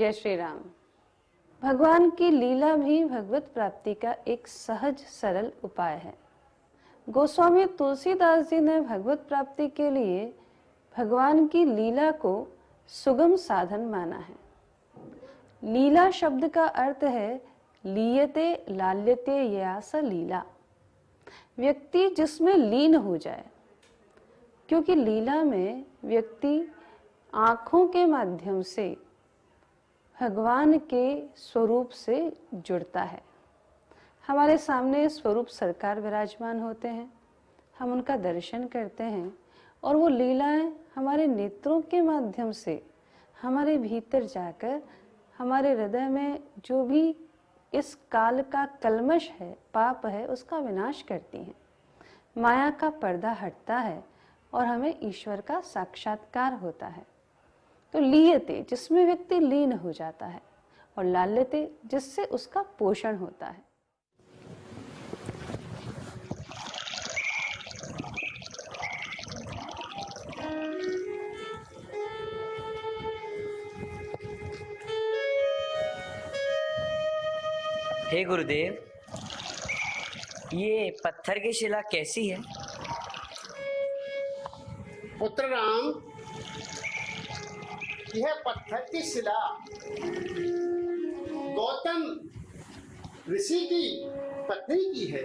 जय श्री राम। भगवान की लीला भी भगवत प्राप्ति का एक सहज सरल उपाय है। गोस्वामी तुलसीदास जी ने भगवत प्राप्ति के लिए भगवान की लीला को सुगम साधन माना है। लीला शब्द का अर्थ है लीयते लाल्यते यास लीला, व्यक्ति जिसमें लीन हो जाए। क्योंकि लीला में व्यक्ति आँखों के माध्यम से भगवान के स्वरूप से जुड़ता है। हमारे सामने स्वरूप सरकार विराजमान होते हैं, हम उनका दर्शन करते हैं और वो लीलाएं हमारे नेत्रों के माध्यम से हमारे भीतर जाकर हमारे हृदय में जो भी इस काल का कल्मश है, पाप है, उसका विनाश करती हैं। माया का पर्दा हटता है और हमें ईश्वर का साक्षात्कार होता है। तो लीयते जिसमें व्यक्ति लीन हो जाता है और लाल्यते जिससे उसका पोषण होता है। हे गुरुदेव, ये पत्थर की शिला कैसी है? पुत्र राम, यह पत्थर की शिला गौतम ऋषि की पत्नी की है।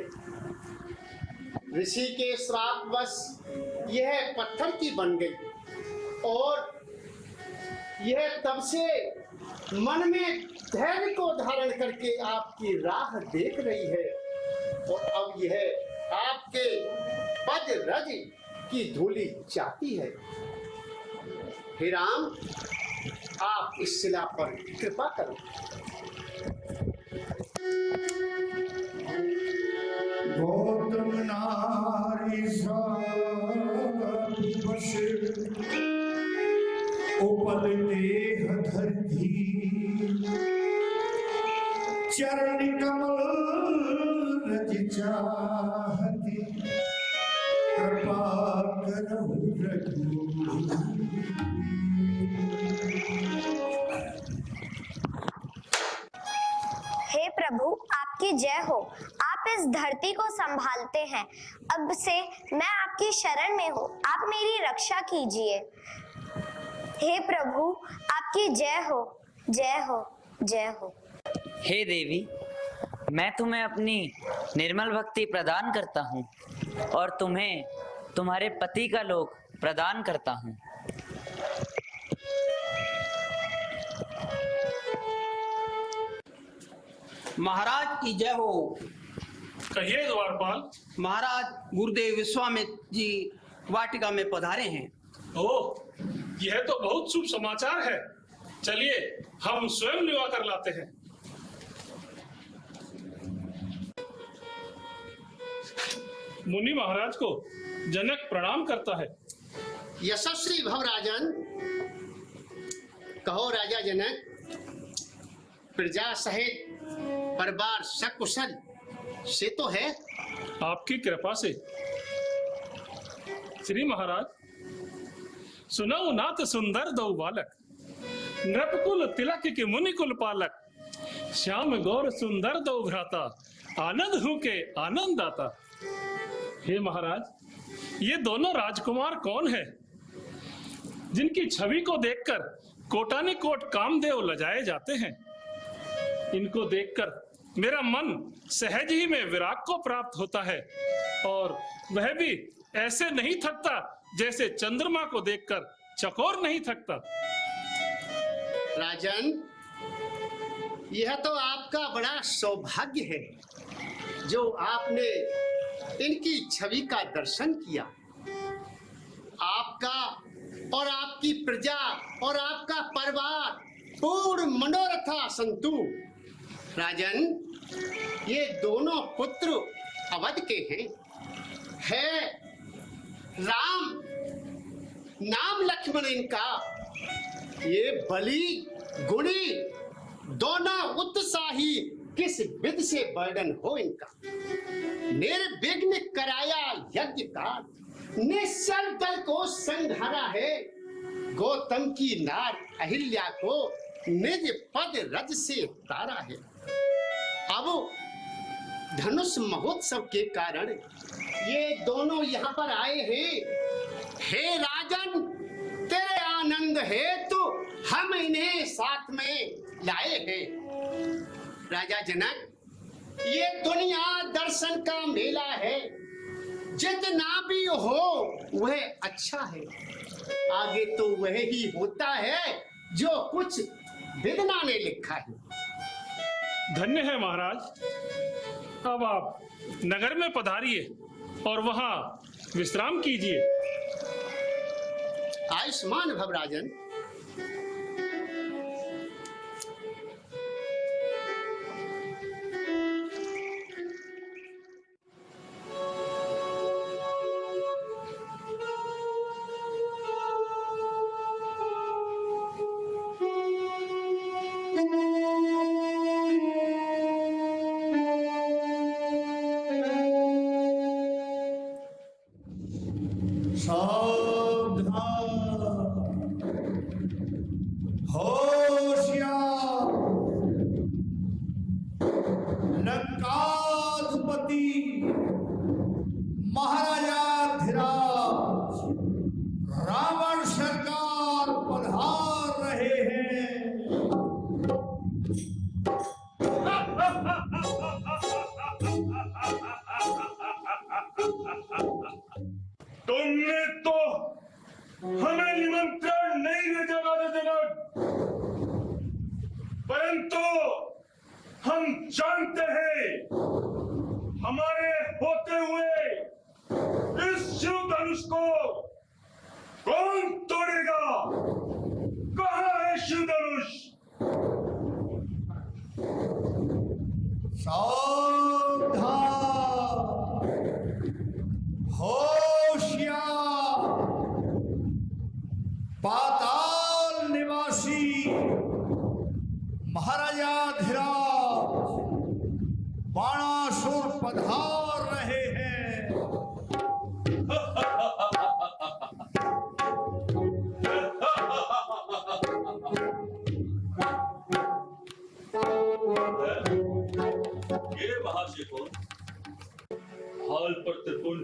ऋषि के श्रापवश यह पत्थर की बन गई और यह तब से मन में धैर्य को धारण करके आपकी राह देख रही है और अब यह आपके पद रज की धूलि चाहती है। हे राम, आप इस शिला पर कृपा करो। गौतम नारी बस उपल देह धरती, चरण कमल रज चाहती, कृपा करहु रघु। हे प्रभु, आपकी जय हो। आप इस धरती को संभालते हैं। अब से मैं आपकी शरण में हूँ, आप मेरी रक्षा कीजिए। हे प्रभु, आपकी जय हो, जय हो, जय हो। हे देवी, मैं तुम्हें अपनी निर्मल भक्ति प्रदान करता हूँ और तुम्हें तुम्हारे पति का लोक प्रदान करता हूँ। महाराज की जय हो। कहिए द्वारपाल। महाराज, गुरुदेव विश्वामित्र जी वाटिका में पधारे हैं। ओह, यह तो बहुत शुभ समाचार है। चलिए हम स्वयं लिवा कर लाते हैं। मुनि महाराज को जनक प्रणाम करता है। यशस्वी भव राजन। कहो राजा जनक, प्रजा सहित परिवार सकुशल से तो है? आपकी कृपा से। श्री महाराज, सुनऊ नाथ सुंदर दो बालक, नृपकुल तिलक के मुनिकुल पालक, श्याम गौर सुंदर दो भ्राता, आनंद हूं के आनंद दाता। हे महाराज, ये दोनों राजकुमार कौन है जिनकी छवि को देखकर कोटानी कोट कामदेव लजाए जाते हैं? इनको देखकर मेरा मन सहज ही में विराग को प्राप्त होता है और वह भी ऐसे नहीं थकता जैसे चंद्रमा को देखकर चकोर नहीं थकता। राजन, यह तो आपका बड़ा सौभाग्य है जो आपने इनकी छवि का दर्शन किया। आपका और आपकी प्रजा और आपका परिवार पूर्ण मनोरथा संतु। राजन, ये दोनों पुत्र अवध के हैं। है राम नाम, लक्ष्मण इनका। ये बलि गुणी दोनों उत्साही, किस विध से वर्णन हो इनका। निर्विघ्न कराया यज्ञ का, निश्चल दल को संहारा है। गौतम की नार अहिल्या को निज पद रज से तारा है। अब धनुष महोत्सव के कारण ये दोनों यहाँ पर आए हैं। हे राजन, तेरे आनंद हेतु हम इन्हें साथ में लाए हैं। राजा जनक, ये दुनिया दर्शन का मेला है, जितना भी हो वह अच्छा है, आगे तो वह ही होता है जो कुछ विदना ने लिखा है। धन्य है महाराज। अब आप नगर में पधारिए और वहां विश्राम कीजिए। आयुष्मान भव राजन। होशियार, लंकाधिपति महाराजाधिराज रावण सरकार पधार रहे हैं। तुमने तो हमें निमंत्रण नहीं भेजा राजा जनक, परंतु हम जानते हैं हमारे होते हुए इस शिव धनुष को कौन तोड़ेगा। कहाँ है शिव धनुष? सावधान, होशियार, पाताल निवासी महाराजाधिराज बाणासुर पधार रहे हैं। ये महाशय को हाल पर त्रिपुण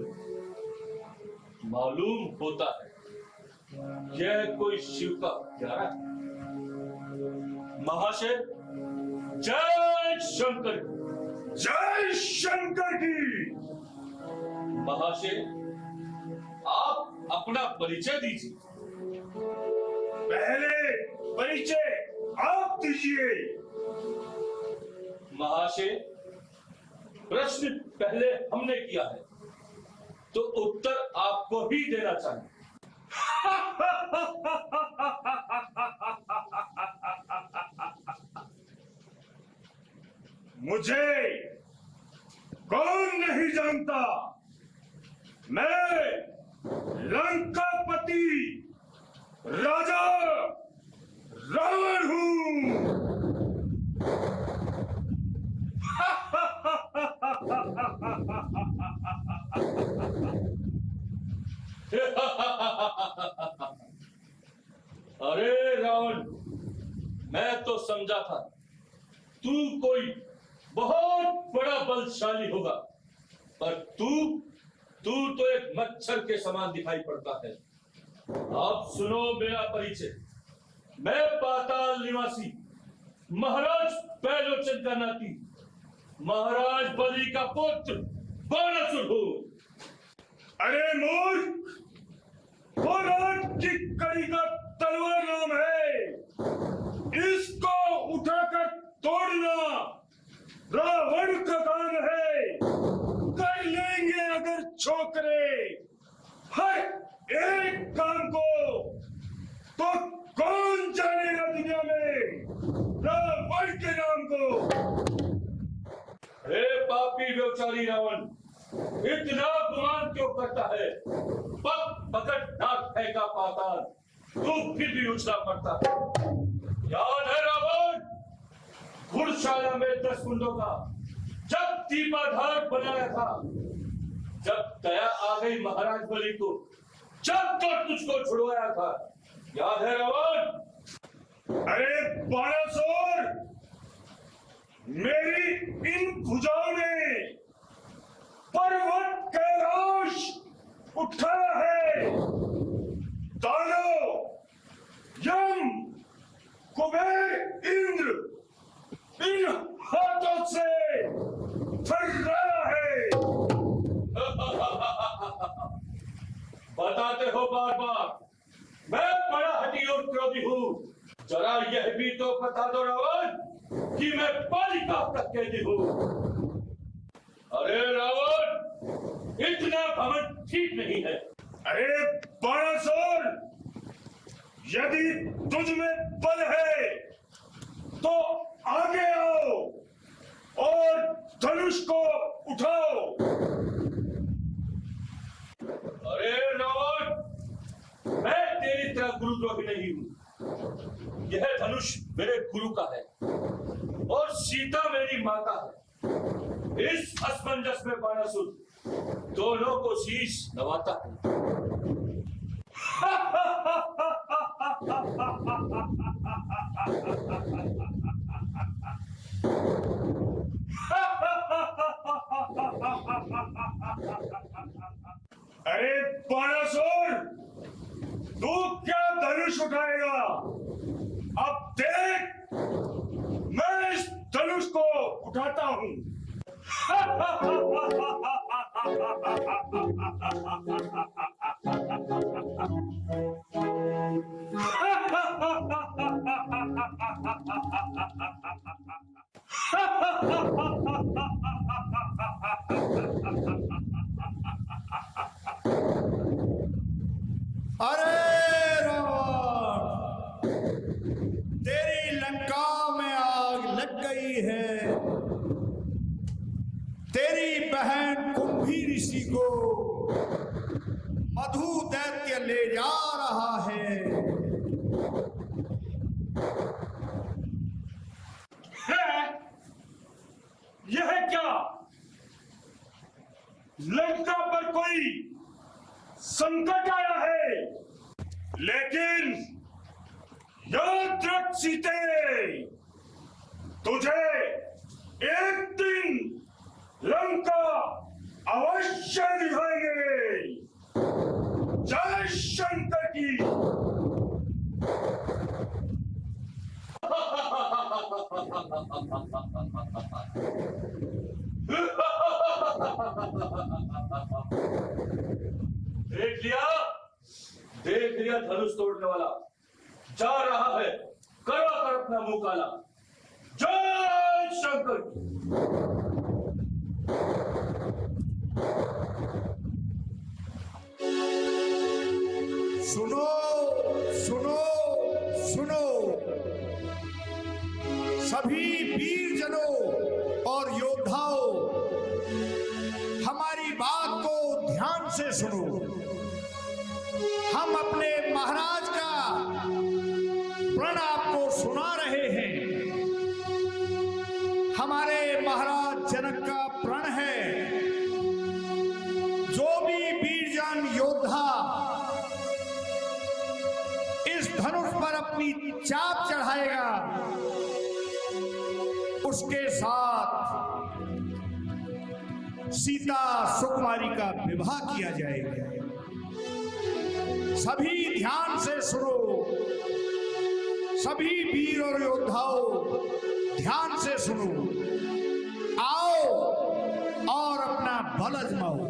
मालूम होता है, यह कोई शिव का प्यारा है। महाशय, जय शंकर, जय शंकर की। महाशय, आप अपना परिचय दीजिए। पहले परिचय आप दीजिए। महाशय, प्रश्न पहले हमने किया है तो उत्तर आपको ही देना चाहिए। मुझे कौन नहीं जानता, मैं लंकापति राजा रावण हूं। अरे रावण, मैं तो समझा था तू कोई बहुत बड़ा बलशाली होगा, पर तू तो एक मच्छर के समान दिखाई पड़ता है। आप सुनो मेरा परिचय। मैं पाताल निवासी महाराज बैलोचन का नाती महाराज बलि का पुत्र बाणासुर हूं। अरे मूर्ख, वो रात की कड़ी का तलवार नाम है, इसको उठाकर तोड़ना रावण का काम है। कर लेंगे अगर छोकरे हर एक काम को, तो कौन जानेगा दुनिया में रावण के नाम को। हे पापी व्यभिचारी रावण, इतना गुमान क्यों करता है? पकड़ नाक फेंका पाताल, तू फिर भी उछला पड़ता है। याद है रावण, घुड़शाला में 10 कुंडों का जब दीपाधार बनाया था, जब दया आ गई महाराज बलि को, जब तो तुझको छुड़वाया था। याद है रावण? अरे बाणासुर, मेरी इन भुजाओं ने पर्वत कैलाश उठाया है। दानव, यम, कुबेर, इंद्र इन हाथों से थर्राया है। बताते हो बार बार मैं बड़ा हठी और क्रोधी हूँ। जरा यह भी तो बता दो रावण कि मैं पालिका प्रत्येदी हूँ। अरे रावण, इतना घमंड ठीक नहीं है। अरे बाणासुर, यदि तुझ में बल है तो आगे आओ और धनुष को उठाओ। अरे रावण, मैं तेरी तरह गुरुद्रोही नहीं हूं। यह धनुष मेरे गुरु का है और सीता मेरी माता है। इस असमंजस में बाणासुर दोनों को शीश नवाता है। अरे बाणासुर, तू क्या धनुष उठाएगा? अब देख, मैं इस धनुष को उठाता हूं। अरे रावण, तेरी लंका में आग लग गई है। तेरी बहन कुंभी ऋषि को मधु दैत्य ले जा रहा है। यह क्या? लंका पर कोई संकट आया है, लेकिन याद रख सीते, तुझे एक दिन लंका अवश्य दिखाएंगे। जय शंकर की। देख लिया धनुष तोड़ने वाला जा रहा है। करो कर अपना मुंह काला। जय शंकर की। सुनो सुनो सुनो, सभी वीरजनों और योद्धाओं, हमारी बात को ध्यान से सुनो। हम अपने महाराज का प्रण आपको सुना रहे हैं। हमारे महाराज जनक का प्रण है, जो भी वीरजन योद्धा इस धनुष पर अपनी चाप चढ़ाएगा, उसके साथ सीता सुकुमारी का विवाह किया जाएगा। सभी ध्यान से सुनो, सभी वीर और योद्धाओं ध्यान से सुनो। आओ और अपना बल आजमाओ।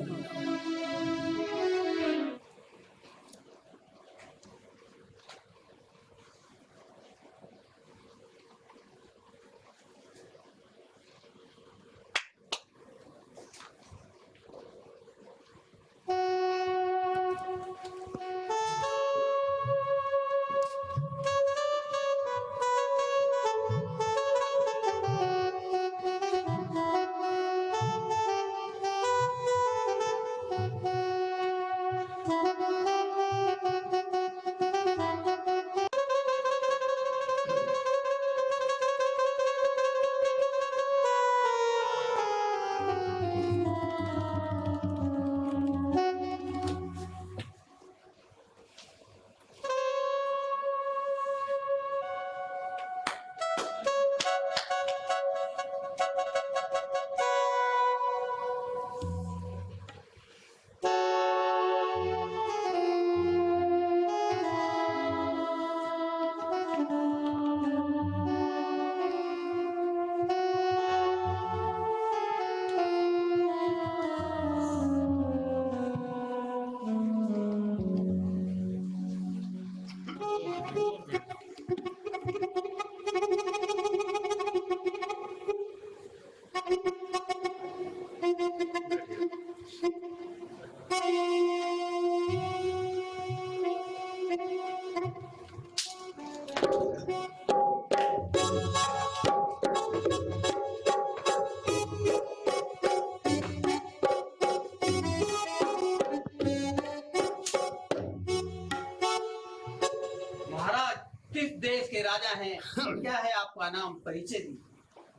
महाराज किस देश के राजा हैं? क्या है आपका नाम? परिचय दी।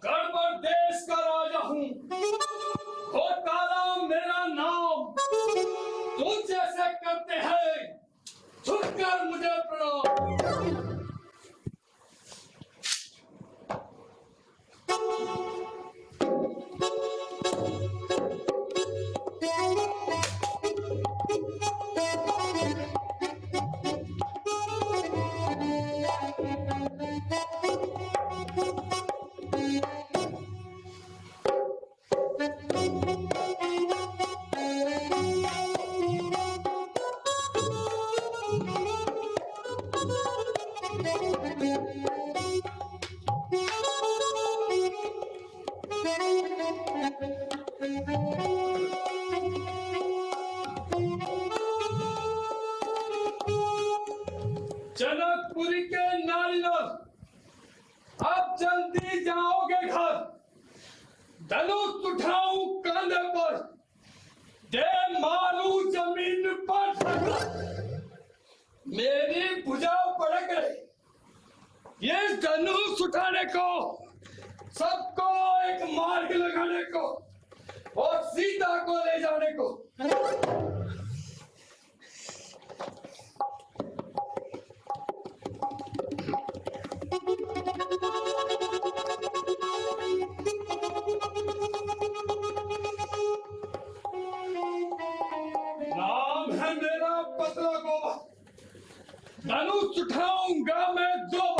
गड़बड़ देश का राजा हूँ, घोटाला मेरा नाम। तुम जैसे करते हैं, झुककर मुझे प्रणाम। जनकपुरी के नारियल, अब जल्दी जाओगे घर। धनुष उठाऊं कंधे पर, दे मारू जमीन पर ठक्कर। मेरी भुजा पड़क रही। ये धनुष उठाने को, सबको एक मार्ग लगाने को और सीता को ले जाने को। नाम है मेरा पतला गोवा, धनुष उठाऊंगा मैं दो।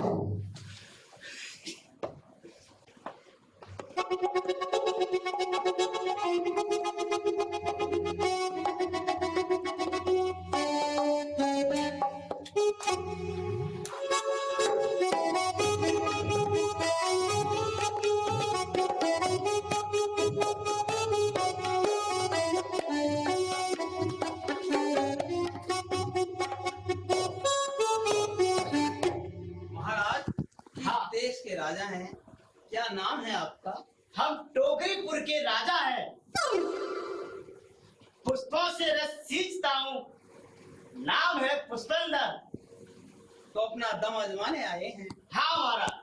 महाराज किस देश के राजा हैं? क्या नाम है आपका? हम टोकरीपुर के राजा हैं। पुष्पों से रस सींचता हूँ, नाम है पुष्पेंद्र। तो अपना दम आजमाने आए हैं। हाँ महाराज।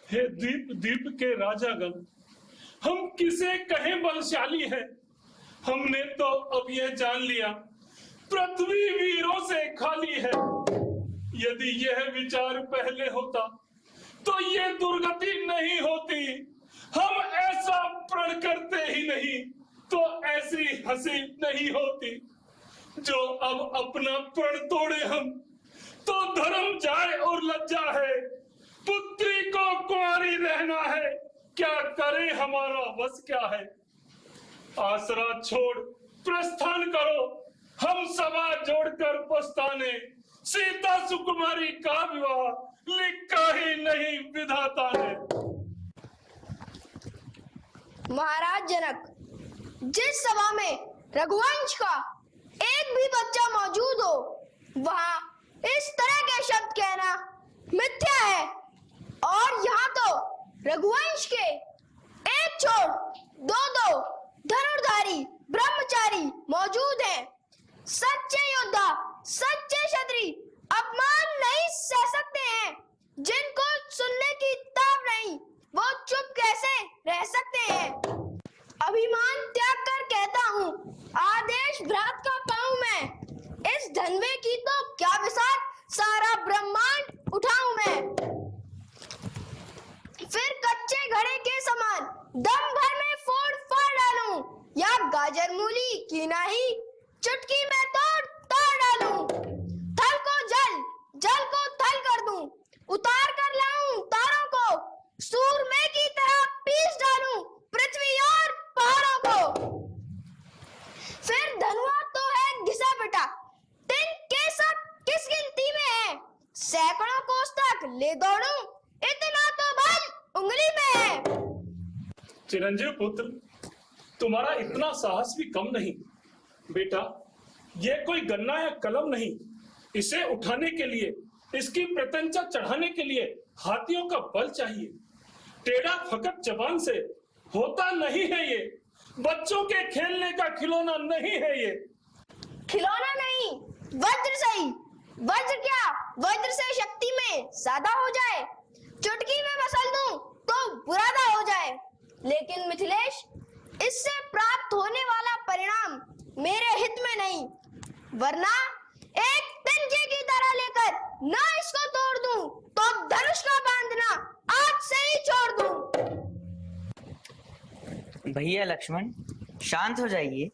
हे द्वीप द्वीप के राजागण, हम किसे कहें बलशाली है। हमने तो अब यह जान लिया, पृथ्वी वीरों से खाली है। यदि यह विचार पहले होता तो ये दुर्गति नहीं होती। हम ऐसा प्रण करते ही नहीं तो ऐसी हंसी नहीं होती। जो अब अपना प्रण तोड़े हम, तो धर्म जाए और लज्जा है। पुत्री को कुंवारी रहना है, क्या करे हमारा बस क्या है। आसरा छोड़ प्रस्थान करो, हम सभा जोड़कर पछताने। सीता सुकुमारी का विवाह लिखा ही नहीं विधाता ने। महाराज जनक, जिस सभा में रघुवंश का एक भी बच्चा मौजूद हो, वहां इस तरह के शब्द कहना मिथ्या है। और यहाँ तो रघुवंश के एक छोड़ दो धनुर्धारी ब्रह्मचारी मौजूद हैं। किस भ्रात का पाऊं मैं, इस धनवे की तो क्या बिसात, सारा ब्रह्मांड उठाऊं मैं। फिर कच्चे घड़े के समान दम भर में फोड़ फाड़ डालूं, या गाजर मूली की नाही चुटकी में तोड़ डालूं। थल को जल, जल को थल कर दूं, उतार कर लाऊं तारों को, सूरमे की तरह पीस डालूं पृथ्वी और पहाड़ों को। फिर धनुआ तो है घिसा पिटा, दिन के सब किस गिनती में है, सैकड़ों कोस तक ले दौड़ूं, इतना तो बल उंगली में है। चिरंजीव पुत्र, तुम्हारा इतना साहस भी कम नहीं। बेटा, ये कोई गन्ना या कलम नहीं, इसे उठाने के लिए, इसकी प्रत्यंचा चढ़ाने के लिए हाथियों का बल चाहिए। टेढ़ा फकट जबान से होता नहीं है ये, बच्चों के खेलने का खिलौना नहीं है ये। खिलौना नहीं, वज्र सही। वज्र क्या, वज्र से शक्ति में ज्यादा हो जाए, चुटकी में मसल दूं तो बुरादा हो जाए। लेकिन मिथिलेश, इससे प्राप्त होने वाला परिणाम मेरे हित में नहीं, वरना एक तिनके की तरह लेकर ना इसको तोड़ दूं तो धनुष का बांधना आज से ही छोड़ दूं। भैया लक्ष्मण, शांत हो जाइए।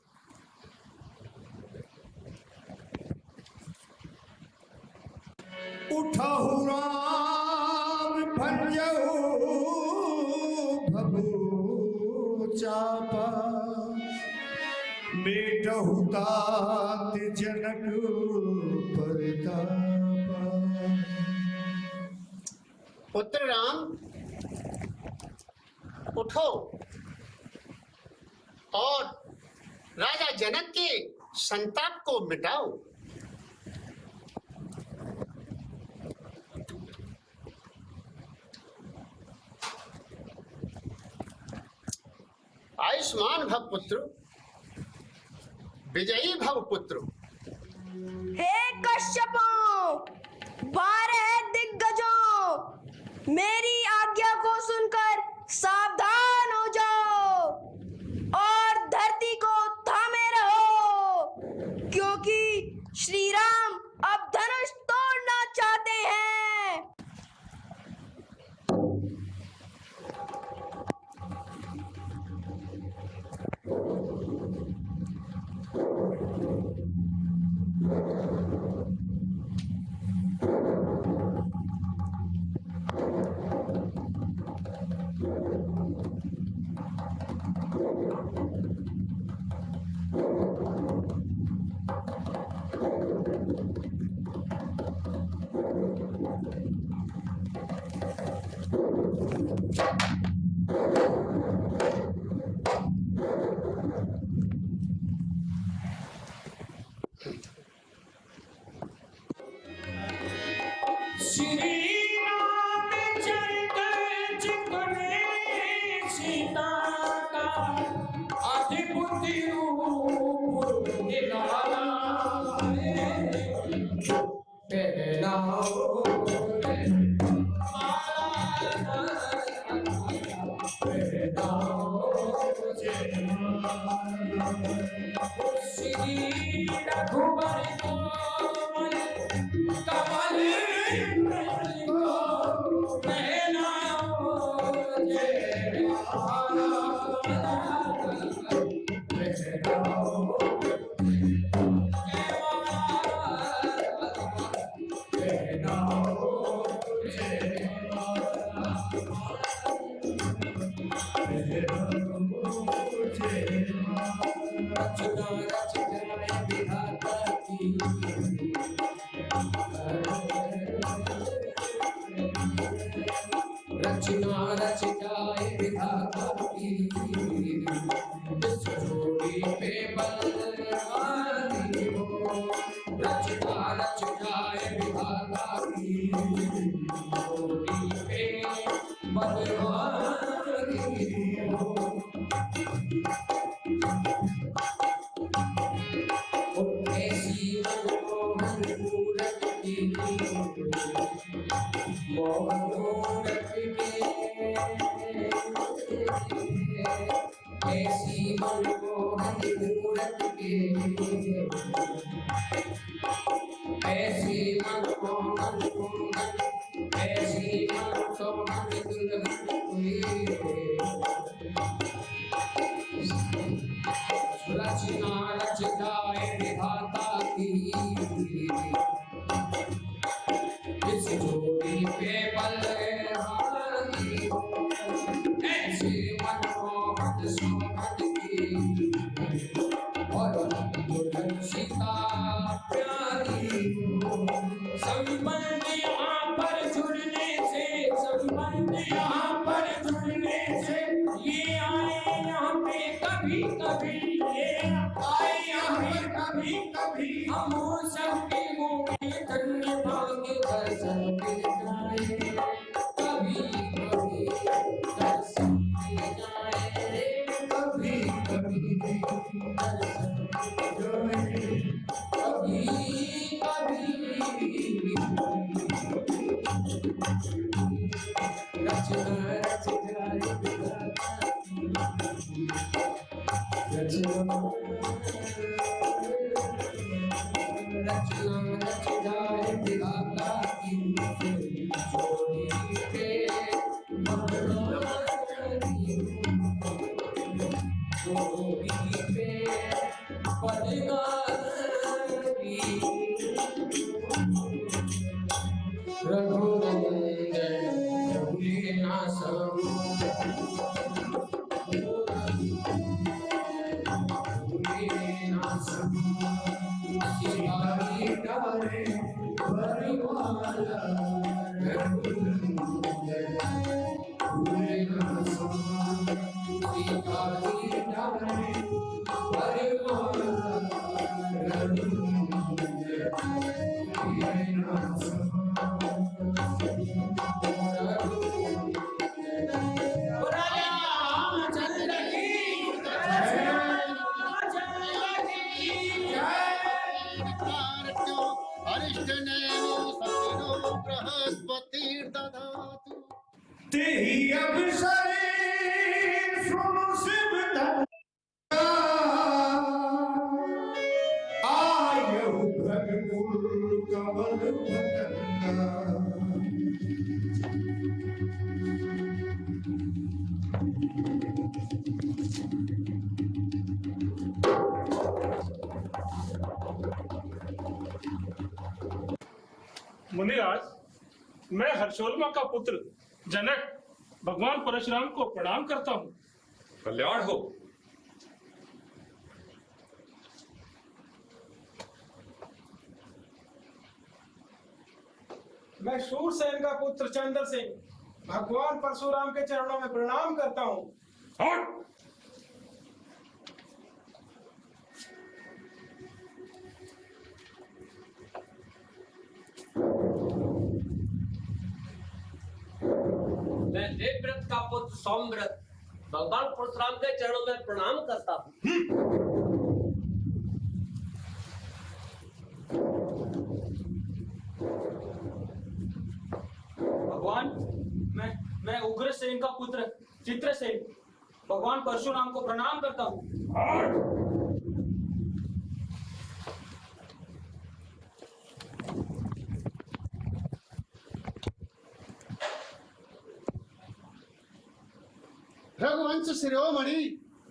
उठहु राम भंजहु भभू चापा, मेटहु तात जनक परतापा। पुत्र राम, उठो और राजा जनक के संताप को मिटाओ। आयुष्मान भव पुत्र, विजयी भव पुत्र। हे कश्यपों, 12 दिग्गजों, मेरी आज्ञा को सुनकर सावधान हो जाओ और धरती को थामे रहो, क्योंकि श्री राम अब धनुष तोड़ना चाहते हैं। ऐसी मनमोहन मूरत ऐसी मनमोहन कुंदन ऐसी मन सोहन दुल्हन हुई रचना रचनाए विधाता की इस जोड़ी पे बल हारी ऐसी मनमोहन सोहन की और दुल्हन सीता प्यारी संबंध यहाँ पर जुड़ने से संबंध यहाँ पर जुड़ने से ये आए यहाँ पे कभी कभी ये आए यहाँ पे कभी कभी हम सबके मुँह में धन्य भाग्य दर्शन मिल जाए कभी कभी दर्शन मिल जाए कभी कभी दर्शन कभी रचना रच जाए रचना रच जाए विधाता की जोड़ी पे जोड़ी पे तेहि अवसरे सुन शिवधन आयहु भगकुल कमल भटना मुनिराज, मैं हर्षोल्मा का पुत्र जनक भगवान परशुराम को प्रणाम करता हूँ। कल्याण हो। मैं शूरसेन का पुत्र चंद्र सिंह भगवान परशुराम के चरणों में प्रणाम करता हूँ। मैं देवव्रत का पुत्र सोमव्रत भगवान परशुराम के चरणों में प्रणाम करता हूँ। भगवान, मैं उग्रसेन का पुत्र चित्रसेन भगवान परशुराम को प्रणाम करता हूँ। रघुवंश शिरोमणि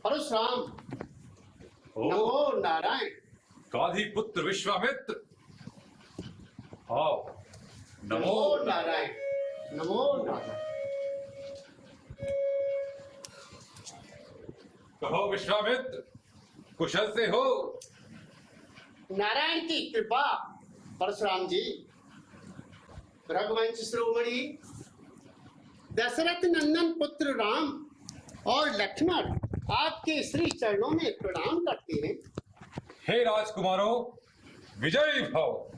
परशुराम, नमो नारायण। गाधी पुत्र विश्वामित्र, आओ। नमो नारायण, नमो नारायण। कहो विश्वामित्र, कुशल से हो? नारायण की कृपा परशुराम जी। रघुवंश शिरोमणि दशरथ नंदन पुत्र राम और लक्ष्मण आपके श्री चरणों में प्रणाम करते हैं। हे राजकुमारों, विजयी भव।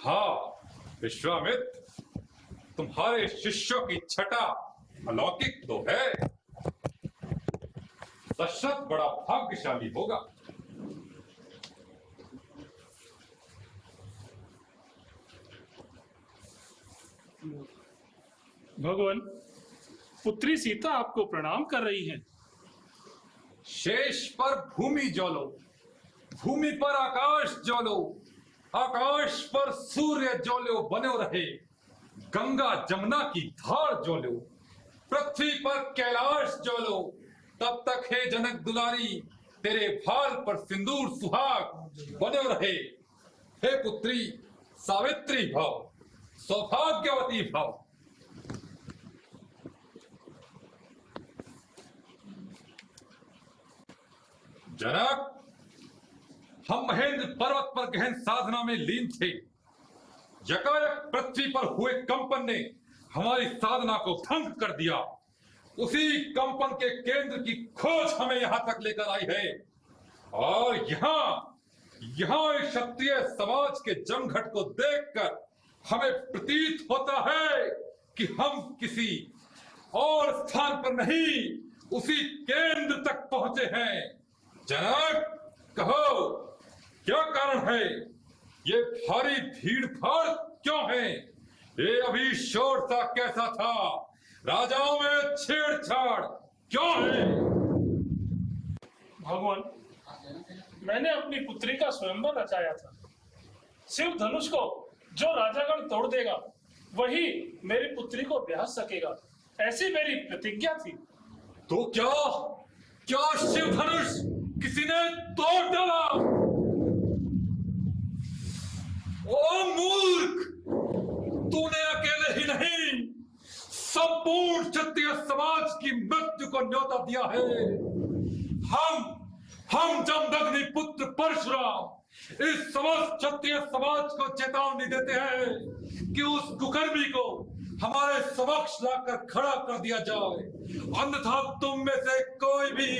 हाँ विश्वामित्र, तुम्हारे शिष्यों की छटा अलौकिक तो है। दशरथ बड़ा भाग्यशाली होगा। भगवान, पुत्री सीता आपको प्रणाम कर रही हैं। शेष पर भूमि ज्वलो, भूमि पर आकाश ज्वलो, आकाश पर सूर्य ज्वलो बनो रहे, गंगा जमुना की धार ज्वलो, पृथ्वी पर कैलाश ज्वलो, तब तक हे जनक दुलारी तेरे भाल पर सिंदूर सुहाग बने रहे। हे पुत्री सावित्री भव, सौभाग्यवती भव। जनक, हम महेंद्र पर्वत पर गहन साधना में लीन थे। यकायक पृथ्वी पर हुए कंपन ने हमारी साधना को भंग कर दिया। उसी कंपन के केंद्र की खोज हमें यहां तक लेकर आई है और यहाँ इस क्षत्रिय समाज के जमघट को देखकर हमें प्रतीत होता है कि हम किसी और स्थान पर नहीं, उसी केंद्र तक पहुंचे हैं। जनक, कहो क्या कारण है? ये भारी भीड़ भाड़ क्यों है? ये अभी शोर सा कैसा था? राजाओं में छेड़छाड़ क्यों है? भगवान, मैंने अपनी पुत्री का स्वयंवर रचाया था। शिव धनुष को जो राजागण तोड़ देगा वही मेरी पुत्री को ब्याह सकेगा, ऐसी मेरी प्रतिज्ञा थी। तो क्या शिव धनुष किसी ने तोड़ डाला? ओ मूर्ख, तूने अकेले ही नहीं, संपूर्ण क्षत्रिय समाज की मृत्यु को न्योता दिया है। हम जमदग्नि पुत्र परशुराम इस समस्त क्षत्रिय समाज को चेतावनी देते हैं कि उस कुकर्मी को हमारे समक्ष लाकर खड़ा कर दिया जाए, अन्यथा तुम में से कोई भी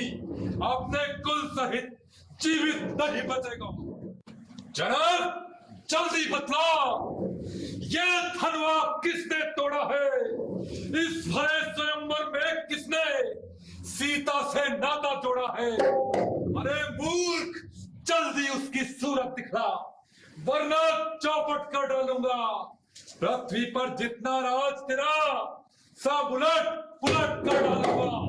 अपने कुल सहित जीवित नहीं बचेगा। जनक, जल्दी बतला, ये धनवा किसने तोड़ा है? इस भरे स्वयंवर में किसने सीता से नाता जोड़ा है? अरे मूर्ख, जल्दी उसकी सूरत दिखला, वरना चौपट कर डालूंगा। पृथ्वी पर जितना राज तेरा, सब उलट पुलट कर डालूंगा।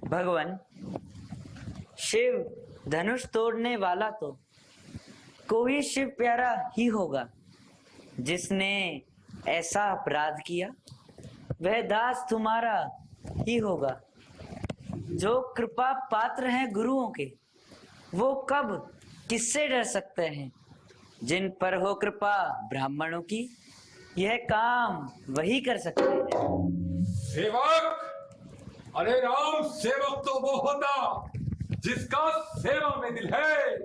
भगवान, शिव धनुष तोड़ने वाला तो कोई शिव प्यारा ही होगा। जिसने ऐसा अपराध किया वह दास तुम्हारा ही होगा। जो कृपा पात्र हैं गुरुओं के, वो कब किससे डर सकते हैं? जिन पर हो कृपा ब्राह्मणों की, यह काम वही कर सकते हैं। सेवक, अरे राम, सेवक तो वो होता जिसका सेवा में दिल है।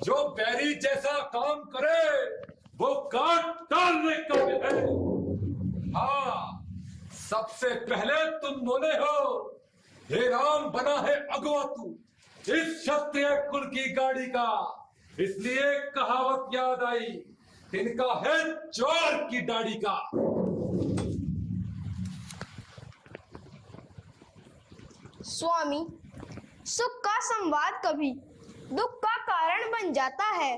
जो बैरी जैसा काम करे वो काट डालने का दिल है। हाँ, सबसे पहले तुम बोले हो, हे राम, बना है अगवा तू इस क्षत्रिय कुल की गाड़ी का। इसलिए कहावत याद आई, इनका है चोर की दाढ़ी का। स्वामी, सुख का संवाद कभी दुख का कारण बन जाता है।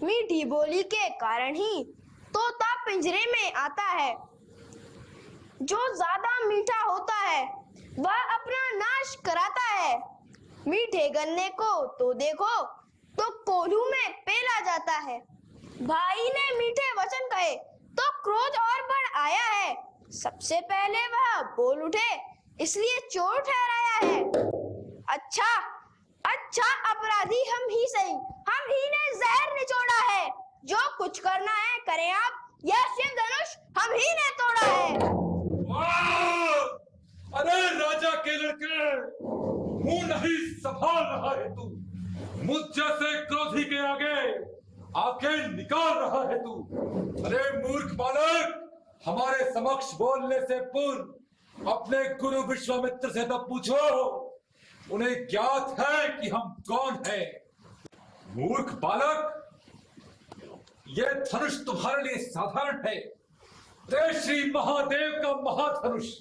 मीठी बोली के कारण ही तोता पिंजरे में आता है। जो ज्यादा मीठा होता है वह अपना नाश कराता है। मीठे गन्ने को तो देखो तो कोल्हू में पेला जाता है। भाई ने मीठे वचन कहे तो क्रोध और बढ़ आया है। सबसे पहले वह बोल उठे, इसलिए चोर ठहराया है। अच्छा अपराधी हम ही सही, हम ही ने जहर निचोड़ा है। जो कुछ करना है करें आप, यह शिव धनुष हम ही ने तोड़ा है। अरे राजा के लड़के, मुंह नहीं संभाल रहा है तू। मुझ जैसे क्रोधी के आगे आंखें निकाल रहा है तू। अरे मूर्ख बालक, हमारे समक्ष बोलने से पूर्व अपने गुरु विश्वामित्र से तो पूछो, उन्हें ज्ञात है कि हम कौन हैं। मूर्ख बालक, यह धनुष तुम्हारे लिए साधारण है। ते श्री महादेव का महाधनुष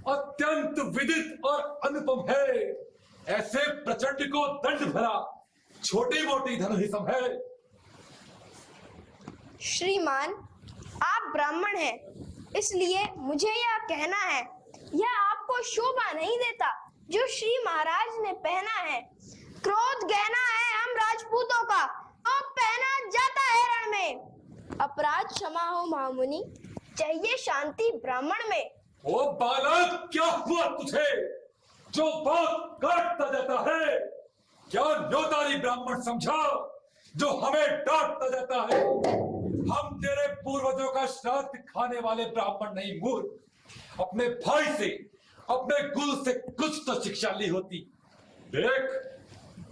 अत्यंत विदित और अनुपम है। ऐसे प्रचंड को दंड भरा छोटी मोटी धनुष ही समझे। श्रीमान, आप ब्राह्मण हैं, इसलिए मुझे यह कहना है, यह आपको शोभा नहीं देता जो श्री महाराज ने पहना है। क्रोध गहना है हम राजपूतों का, तो पहना जाता है रण में। अपराध क्षमा हो महामुनि, चाहिए शांति ब्राह्मण में। ओ बालक, क्या हुआ तुझे जो बात काटता जाता है? क्या न्योतारी ब्राह्मण समझा जो हमें डांटता जाता है? हम तेरे पूर्वजों का श्राद्ध खाने वाले ब्राह्मण नहीं मूर्ख। अपने भाई से, अपने गुरु से कुछ तो शिक्षा ली होती। देख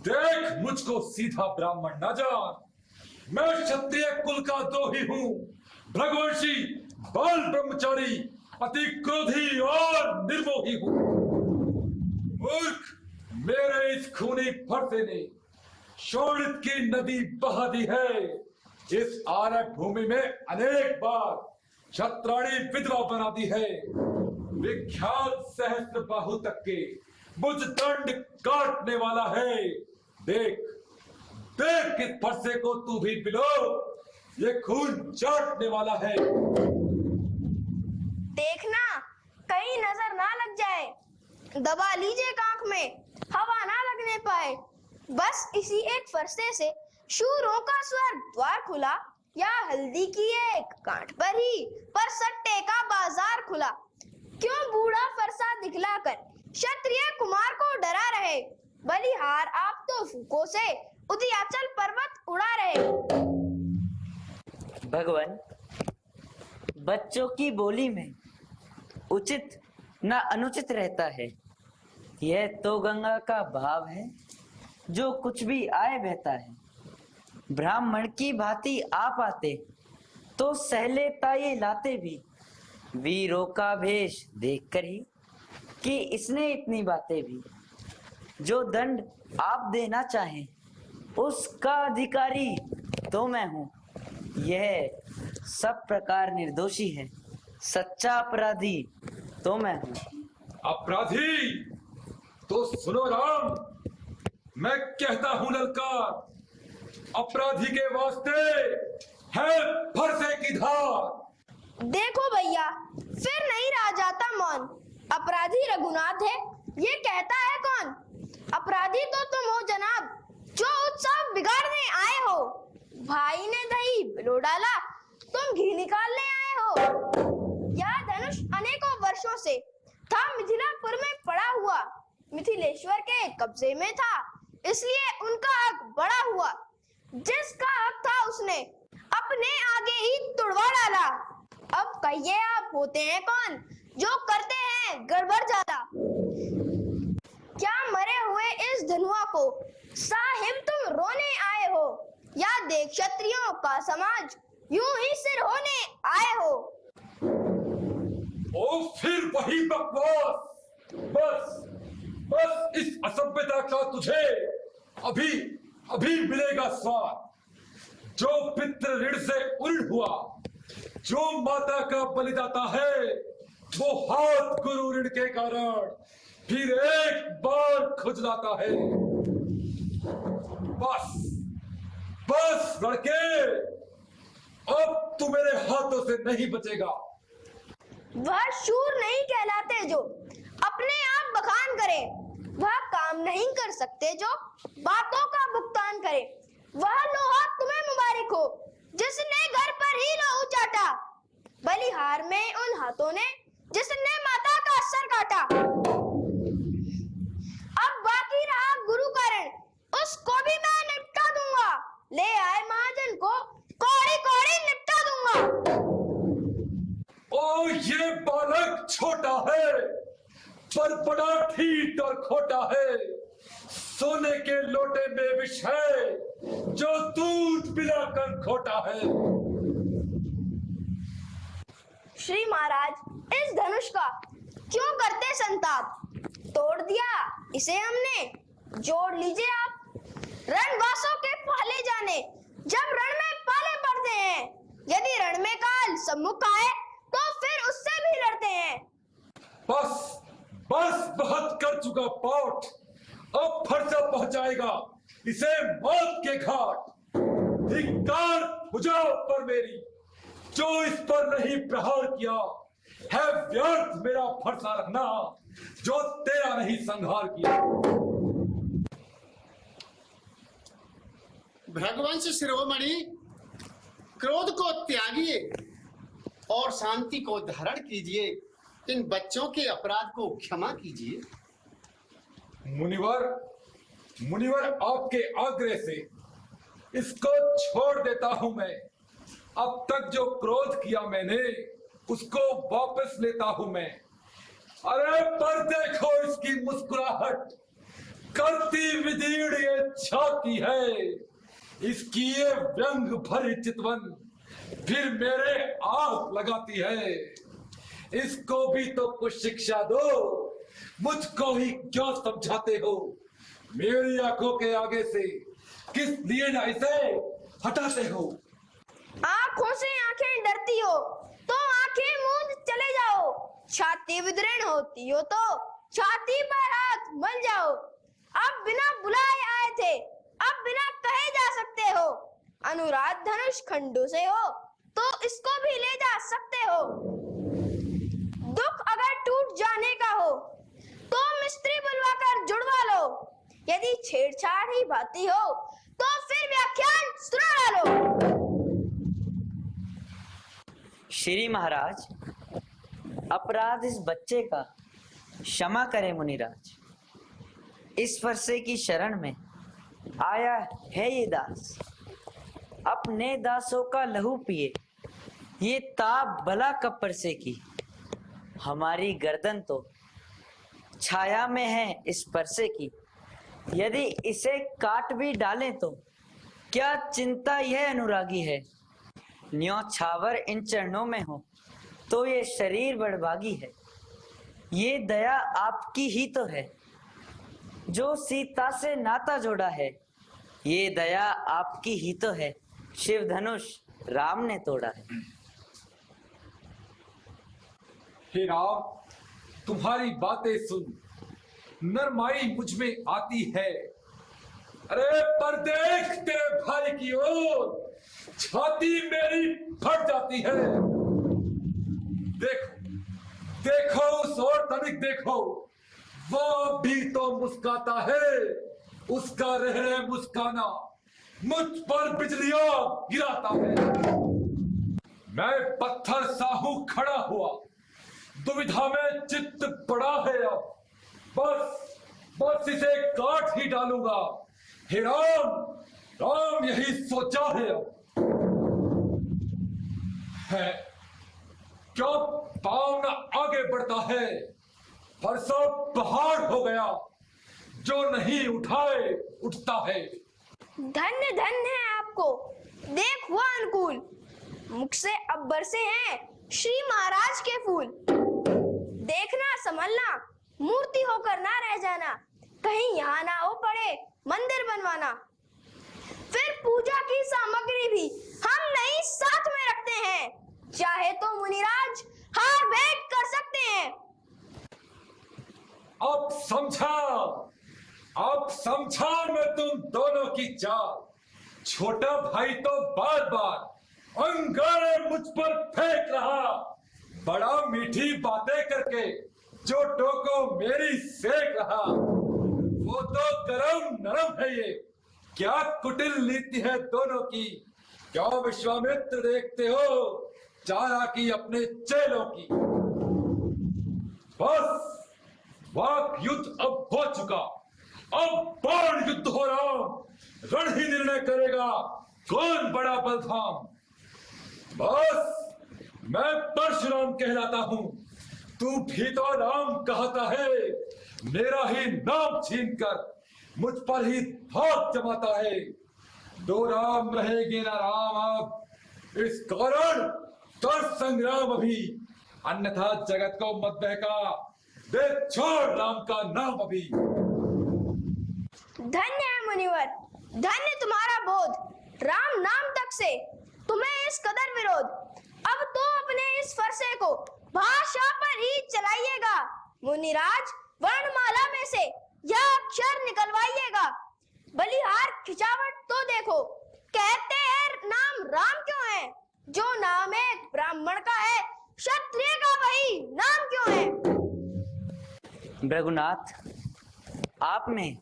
देख, मुझको सीधा ब्राह्मण न जान। मैं क्षत्रिय कुल का द्रोही हूँ, भृगुवंशी, बाल ब्रह्मचारी, अति क्रोधी और निर्मोही हूँ। मूर्ख, मेरे इस खूनी फरसे ने शोणित की नदी बहा दी है। इस आरक भूमि में अनेक बार क्षत्राणी विधवा बना दी है। विख्यात सहस्त्र बाहु तक के मुझ दंड काटने वाला है। देख देख, इस फरसे को तू भी पिलो, ये खून चाटने वाला है। देखना कहीं नजर ना लग जाए, दबा लीजिए आंख में, हवा ना लगने पाए। बस इसी एक फरसे से शूरों का स्वर्ग द्वार खुला, या हल्दी की एक गांठ पर ही पर सट्टे का बाजार खुला। क्यों बूढ़ा फरसा दिखलाकर क्षत्रिय कुमार को डरा रहे, बलिहार आप तो फूकों से उदयाचल पर्वत उड़ा रहे। भगवान, बच्चों की बोली में उचित न अनुचित रहता है। यह तो गंगा का भाव है जो कुछ भी आए बहता है। ब्राह्मण की भांति आप आते तो सहले ताये लाते भी, वीरों का भेष देखकर ही कि इसने इतनी बातें भी। जो दंड आप देना चाहें उसका अधिकारी तो मैं हूं। यह सब प्रकार निर्दोषी है, सच्चा अपराधी तो मैं हूं। अपराधी तो सुनो राम, मैं कहता हूं ललकार। अपराधी के वास्ते है फरसे की धार। देखो भैया, फिर नहीं रहा जाता मौन। अपराधी रघुनाथ है, ये कहता है कौन? अपराधी तो तुम हो जनाब, जो उत्सव बिगाड़ने आए हो। भाई ने दही बिलो डाला, तुम घी निकालने आए हो। यह धनुष अनेकों वर्षों से था मिथिलापुर में पड़ा हुआ, मिथिलेश्वर के कब्जे में था, इसलिए उनका हक बड़ा हुआ। जिसका हक था उसने अपने आगे ही तुड़वा डाला। अब कहिए आप होते हैं कौन जो करते हैं गड़बड़ ज्यादा? क्या मरे हुए इस धनुआ को साहिब तुम रोने आए हो, या देख क्षत्रियों का समाज यूं ही सिर होने आए हो? ओ फिर वही बकवास। बस बस इस असभ्यता का तुझे अभी अभी मिलेगा स्वाद। जो पितृ ऋण से उड़ हुआ, जो माता का बलिदाता है, वो हाथ गुरु ऋण के कारण फिर एक बार खुजलाता है। बस बस लड़के, अब तू मेरे हाथों से नहीं बचेगा। वह शूर नहीं कहलाते जो अपने आप बखान करे, वह काम नहीं कर सकते जो बातों का भुगतान करे। वह लोहा तुम्हें मुबारक हो जिसने घर पर ही लोहू चाटा, बलिहार में उन हाथों ने जिसने माता का सर काटा। अब बाकी रहा गुरु कारण, उसको भी मैं निपटा दूंगा। ले आए महाजन को कौड़ी कौड़ी निपटा दूंगा। ओ ये बालक छोटा है पर बड़ा ठीठ और खोटा है। सोने के लोटे में विष है जो दूध पिलाकर खोटा है। श्री महाराज, इस धनुष का क्यों करते संताप? तोड़ दिया इसे हमने, जोड़ लीजिए आप। रणवासों के पहले जाने जब रण में पाले पड़ते हैं, यदि रण में काल सम्मुख आए तो फिर उससे भी लड़ते हैं। बस बस बहुत कर चुका पाठ, अब फरसा पहुंचाएगा इसे मौत के घाट। धिक्कार हो जाओ पर मेरी, जो इस पर नहीं प्रहार किया है व्यर्थ मेरा भरोसा रखना जो तेरा नहीं संहार किया। भृगुवंश शिरोमणि, क्रोध को त्यागिए और शांति को धारण कीजिए। इन बच्चों के अपराध को क्षमा कीजिए। मुनिवर, मुनिवर आपके आग्रह से इसको छोड़ देता हूं मैं। अब तक जो क्रोध किया मैंने उसको वापस लेता हूं मैं। अरे पर देखो इसकी मुस्कुराहट, करती विदीर्ण ये छाती है, इसकी ये व्यंग भरी चितवन फिर मेरे आग लगाती है। इसको भी तो कुछ शिक्षा दो, मुझको ही क्यों समझाते हो? मेरी आंखों के आगे से किस लिए ना इसे हटाते हो? आंखों से आंखें डरती हो तो आंखें मूंद चले जाओ। छाती विदीर्ण होती हो तो छाती पर हाथ मल जाओ। अब बिना बुलाए आए थे, अब बिना कहे जा सकते हो। अनुराग धनुष खंडों से हो तो इसको भी ले जा सकते हो। दुख अगर टूट जाने का हो तो मिस्त्री बुलवाकर जुड़वा लो। यदि छेड़छाड़ ही बाती हो तो फिर व्याख्यान सुना लो। श्री महाराज, अपराध इस बच्चे का क्षमा करें मुनिराज। इस फरसे की शरण में आया है ये दास, अपने दासों का लहू पिए। ये ताप भला कब परसे की, हमारी गर्दन तो छाया में है इस परसे की। यदि इसे काट भी डालें तो क्या चिंता यह अनुरागी है। न्योछावर इन चरणों में हो तो ये शरीर बड़भागी है। ये दया आपकी ही तो है जो सीता से नाता जोड़ा है। ये दया आपकी ही तो है, शिव धनुष राम ने तोड़ा है। हे राम, तुम्हारी बातें सुन नरमाई मुझ में आती है। अरे पर देख तेरे भाई की ओर छाती मेरी फट जाती है। देखो देखो उस ओर तनिक देखो, वो भी तो मुस्काता है। उसका रह मुस्काना मुझ पर बिजलियां गिराता है। मैं पत्थर साहू खड़ा हुआ, दुविधा में चित्त पड़ा है। अब बस बस इसे काट ही डालूंगा। हे राम, राम यही सोचा है। अब है क्यों पाँव न आगे बढ़ता है, फरसा पहाड़ हो गया जो नहीं उठाए उठता है। धन्य धन्य है आपको, देख हुआ अनुकूल। मुख से अब बरसे हैं श्री महाराज के फूल। देखना संभलना, मूर्ति होकर ना रह जाना। कहीं यहाँ ना हो पड़े मंदिर बनवाना। फिर पूजा की सामग्री भी हम नहीं साथ में रखते हैं। चाहे तो मुनिराज हार भेंट कर सकते हैं। अब समझा मैं तुम दोनों की चाल। छोटा भाई तो बार बार अंगारे मुझ पर फेंक रहा, बड़ा मीठी बातें करके जो टोको मेरी सेक रहा। वो तो गरम नरम है ये, क्या कुटिल नीति है दोनों की। क्यों विश्वामित्र देखते हो चारा की अपने चेलों की। बस वाक युद्ध अब हो चुका, अब बाण युद्ध हो रहा। रण ही निर्णय करेगा कौन बड़ा बलधाम। बस मैं परशुराम कहलाता हूं, तू भी तो राम कहता है। मेरा ही नाम छीनकर मुझ पर ही हाथ जमाता है। दो राम रहेंगे ना राम अब, इस कारण कर संग्राम अभी। अन्यथा जगत को मत बहका, दे छोड़ राम का नाम अभी। धन्य है मुनिवर, धन्य तुम्हारा बोध। राम नाम तक से तुम्हें इस कदर विरोध। अब तो अपने इस फरसे को भाषा पर ही चलाइएगा। मुनिराज वर्णमाला में से यह अक्षर निकलवाइएगा। बलिहार खिंचावट तो देखो, कहते हैं नाम राम क्यों है। जो नाम एक ब्राह्मण का है क्षत्रिय का वही नाम क्यों है? भृगुनाथ, आप में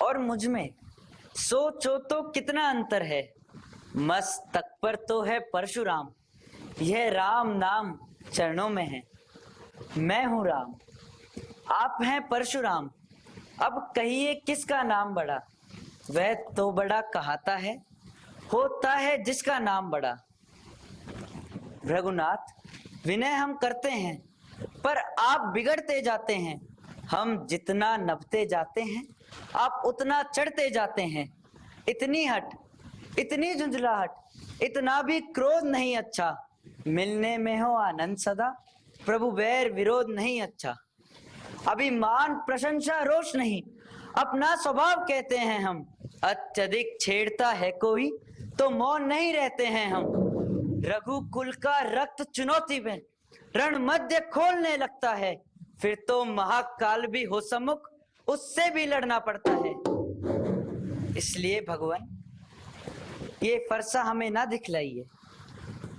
और मुझ में सोचो तो कितना अंतर है। मस्तक पर तो है परशुराम, यह राम नाम चरणों में है। मैं हूं राम, आप हैं परशुराम। अब कहिए किसका नाम बड़ा? वह तो बड़ा कहाता है, होता है जिसका नाम बड़ा। भृगुनाथ, विनय हम करते हैं, पर आप बिगड़ते जाते हैं। हम जितना नभते जाते हैं, आप उतना चढ़ते जाते हैं। इतनी हट, इतनी झुंझलाहट, इतना भी क्रोध नहीं अच्छा। मिलने में हो आनंद सदा, प्रभु वैर विरोध नहीं अच्छा। अभिमान प्रशंसा रोष नहीं, अपना स्वभाव कहते हैं हम। अत्यधिक छेड़ता है कोई तो मौन नहीं रहते हैं हम। रघुकुल का रक्त चुनौती में रण मध्य खोलने लगता है। फिर तो महाकाल भी हो सम्मुख, उससे भी लड़ना पड़ता है। इसलिए भगवान, ये फरसा हमें ना दिखलाइए,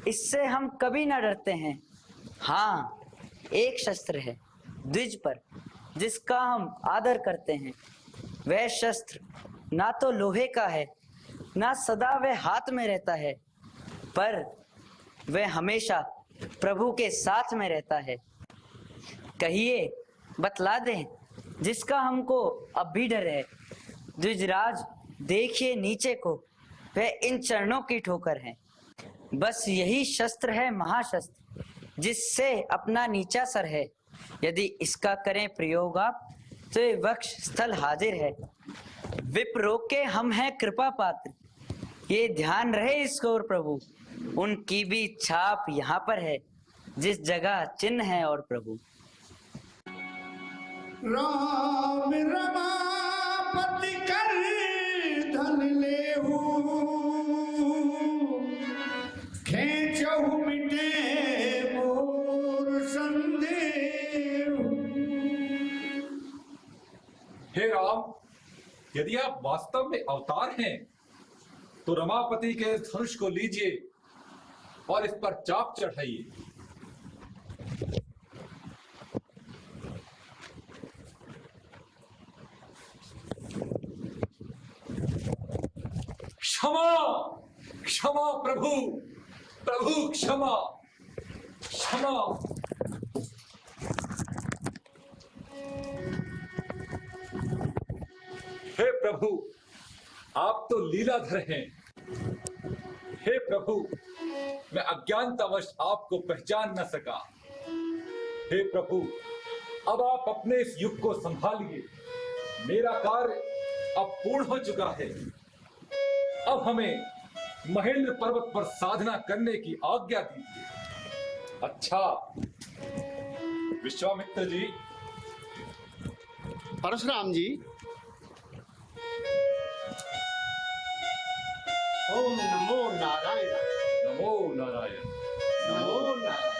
इससे हम कभी ना डरते हैं। हाँ, एक शस्त्र है द्विज पर, जिसका हम आदर करते हैं। वह शस्त्र ना तो लोहे का है, ना सदा वह हाथ में रहता है, पर वह हमेशा प्रभु के साथ में रहता है। कहिए, बतला दें, जिसका हमको अब भी डर है। द्विजराज, देखिए नीचे को, वह इन चरणों की ठोकर है। बस यही शस्त्र है महाशस्त्र, जिससे अपना नीचा सर है। यदि इसका करें प्रयोग आप, तो ये वक्ष स्थल हाजिर है। विप्रो के हम हैं कृपा पात्र, ये ध्यान रहे इसको। और प्रभु, उनकी भी छाप यहाँ पर है, जिस जगह चिन्ह है। और प्रभु, राम रमापति कर धन लेहु, खेचहु मिटे मोर संदेह। हे राम, यदि आप वास्तव में अवतार हैं, तो रमापति के धनुष को लीजिए और इस पर चाप चढ़ाइए। क्षमा, क्षमा प्रभु, प्रभु क्षमा, क्षमा। हे प्रभु, आप तो लीलाधर हैं। हे प्रभु, मैं अज्ञानतावश आपको पहचान न सका। हे प्रभु, अब आप अपने इस युग को संभालिए। मेरा कार्य अब पूर्ण हो चुका है। अब हमें महेंद्र पर्वत पर साधना करने की आज्ञा दीजिए। अच्छा विश्वामित्र जी। परशुराम जी, ओम नमो नारायण। नमो नारायण। नमो नारायण।